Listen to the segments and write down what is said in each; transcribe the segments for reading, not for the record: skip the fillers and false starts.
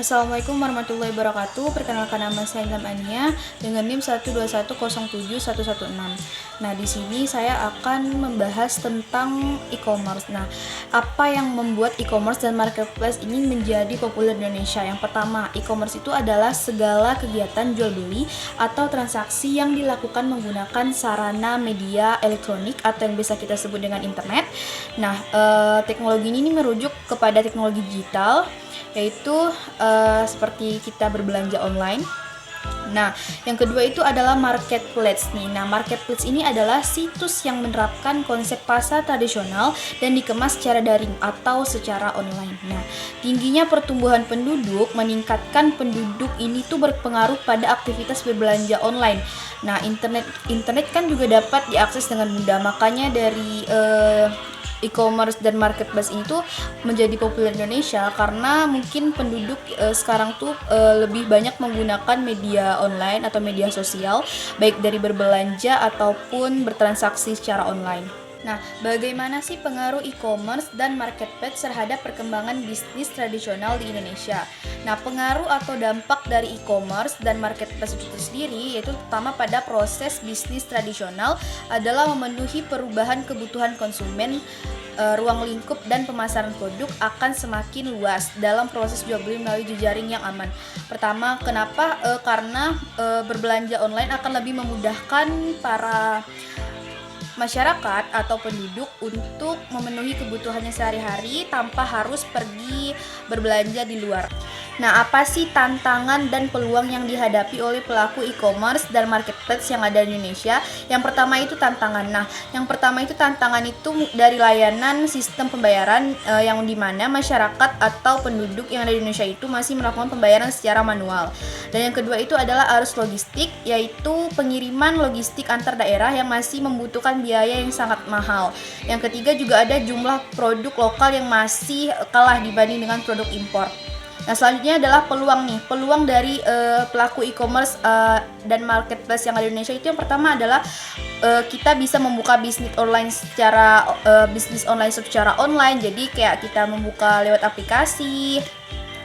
Assalamualaikum warahmatullahi wabarakatuh. Perkenalkan, nama saya Ilham Ania dengan NIM 121071116. Nah, di sini saya akan membahas tentang e-commerce. Nah, apa yang membuat e-commerce dan marketplace ini menjadi populer di Indonesia? Yang pertama, e-commerce itu adalah segala kegiatan jual beli atau transaksi yang dilakukan menggunakan sarana media elektronik atau yang biasa kita sebut dengan internet. Nah, teknologi ini merujuk kepada teknologi digital, yaitu seperti kita berbelanja online. Nah, yang kedua itu adalah marketplace nih. Nah, marketplace ini adalah situs yang menerapkan konsep pasar tradisional dan dikemas secara daring atau secara online. Nah, tingginya pertumbuhan penduduk meningkatkan penduduk ini tuh berpengaruh pada aktivitas berbelanja online. Nah, internet kan juga dapat diakses dengan mudah. Makanya dari e-commerce dan marketplace ini tuh menjadi populer di Indonesia karena mungkin penduduk sekarang tuh lebih banyak menggunakan media online atau media sosial, baik dari berbelanja ataupun bertransaksi secara online. Nah, bagaimana sih pengaruh e-commerce dan marketplace terhadap perkembangan bisnis tradisional di Indonesia? Nah, pengaruh atau dampak dari e-commerce dan marketplace itu sendiri yaitu pertama pada proses bisnis tradisional adalah memenuhi perubahan kebutuhan konsumen. Ruang lingkup dan pemasaran produk akan semakin luas dalam proses jual beli melalui jejaring yang aman. Pertama, kenapa? Karena berbelanja online akan lebih memudahkan para masyarakat atau penduduk untuk memenuhi kebutuhannya sehari-hari tanpa harus pergi berbelanja di luar. Nah, apa sih tantangan dan peluang yang dihadapi oleh pelaku e-commerce dan marketplace yang ada di Indonesia? Yang pertama itu tantangan. Nah, yang pertama itu tantangan itu dari layanan sistem pembayaran yang dimana masyarakat atau penduduk yang ada di Indonesia itu masih melakukan pembayaran secara manual. Dan yang kedua itu adalah arus logistik, yaitu pengiriman logistik antar daerah yang masih membutuhkan biaya yang sangat mahal. Yang ketiga juga ada jumlah produk lokal yang masih kalah dibanding dengan produk impor. Nah, selanjutnya adalah peluang dari pelaku e-commerce dan marketplace yang ada di Indonesia itu yang pertama adalah kita bisa membuka bisnis online secara online. Jadi kayak kita membuka lewat aplikasi.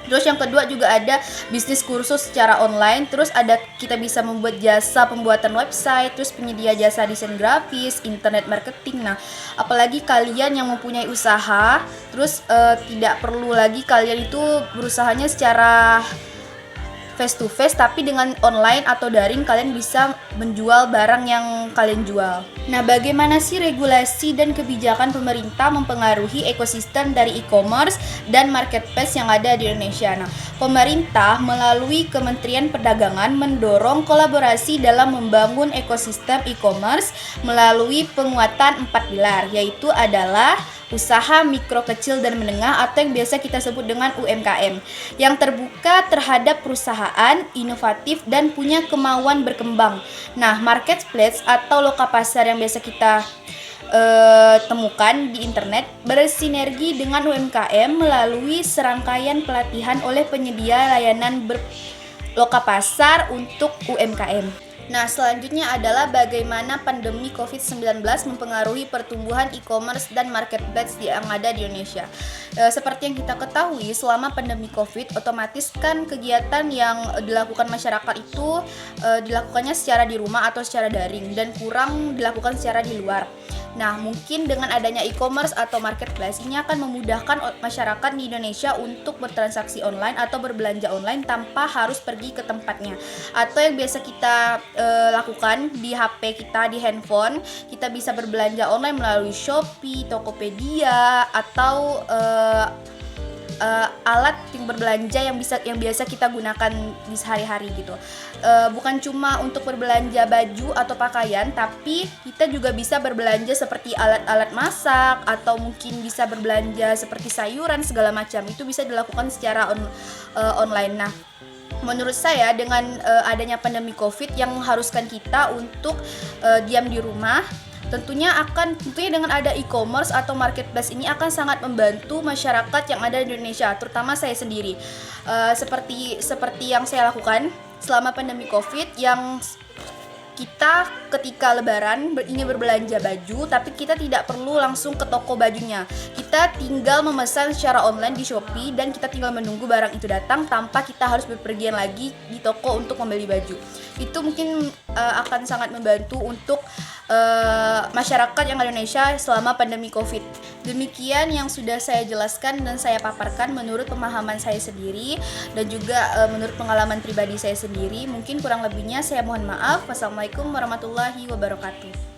Terus yang kedua juga ada bisnis kursus secara online. Terus ada kita bisa membuat jasa pembuatan website, terus penyedia jasa desain grafis, internet marketing. Nah, apalagi kalian yang mempunyai usaha, terus tidak perlu lagi kalian itu berusahanya secara face to face, tapi dengan online atau daring kalian bisa menjual barang yang kalian jual. Nah, bagaimana sih regulasi dan kebijakan pemerintah mempengaruhi ekosistem dari e-commerce dan marketplace yang ada di Indonesia? Nah, pemerintah melalui Kementerian Perdagangan mendorong kolaborasi dalam membangun ekosistem e-commerce melalui penguatan 4 pilar, yaitu adalah usaha mikro, kecil, dan menengah atau yang biasa kita sebut dengan UMKM, yang terbuka terhadap perusahaan, inovatif, dan punya kemauan berkembang. Nah, marketplace atau loka pasar yang biasa kita temukan di internet bersinergi dengan UMKM melalui serangkaian pelatihan oleh penyedia layanan loka pasar untuk UMKM. Nah, selanjutnya adalah bagaimana pandemi COVID-19 mempengaruhi pertumbuhan e-commerce dan marketplace yang ada di Indonesia. Seperti yang kita ketahui, selama pandemi COVID, otomatis kan kegiatan yang dilakukan masyarakat itu dilakukannya secara di rumah atau secara daring dan kurang dilakukan secara di luar. Nah, mungkin dengan adanya e-commerce atau marketplace ini akan memudahkan masyarakat di Indonesia untuk bertransaksi online atau berbelanja online tanpa harus pergi ke tempatnya. Atau yang biasa kita lakukan di HP kita, di handphone, kita bisa berbelanja online melalui Shopee, Tokopedia, atau alat yang berbelanja yang biasa kita gunakan di sehari-hari gitu. Bukan cuma untuk berbelanja baju atau pakaian, tapi kita juga bisa berbelanja seperti alat-alat masak atau mungkin bisa berbelanja seperti sayuran segala macam. Itu bisa dilakukan secara online. Nah, menurut saya dengan adanya pandemi COVID yang mengharuskan kita untuk diam di rumah, tentunya dengan ada e-commerce atau marketplace ini akan sangat membantu masyarakat yang ada di Indonesia, terutama saya sendiri. Seperti yang saya lakukan selama pandemi COVID, yang kita ketika lebaran ingin berbelanja baju, tapi kita tidak perlu langsung ke toko bajunya. Kita tinggal memesan secara online di Shopee dan kita tinggal menunggu barang itu datang tanpa kita harus bepergian lagi di toko untuk membeli baju. Itu mungkin akan sangat membantu untuk masyarakat yang ada di Indonesia selama pandemi Covid. Demikian yang sudah saya jelaskan dan saya paparkan menurut pemahaman saya sendiri dan juga menurut pengalaman pribadi saya sendiri. Mungkin kurang lebihnya saya mohon maaf. Wassalamualaikum warahmatullahi wabarakatuh.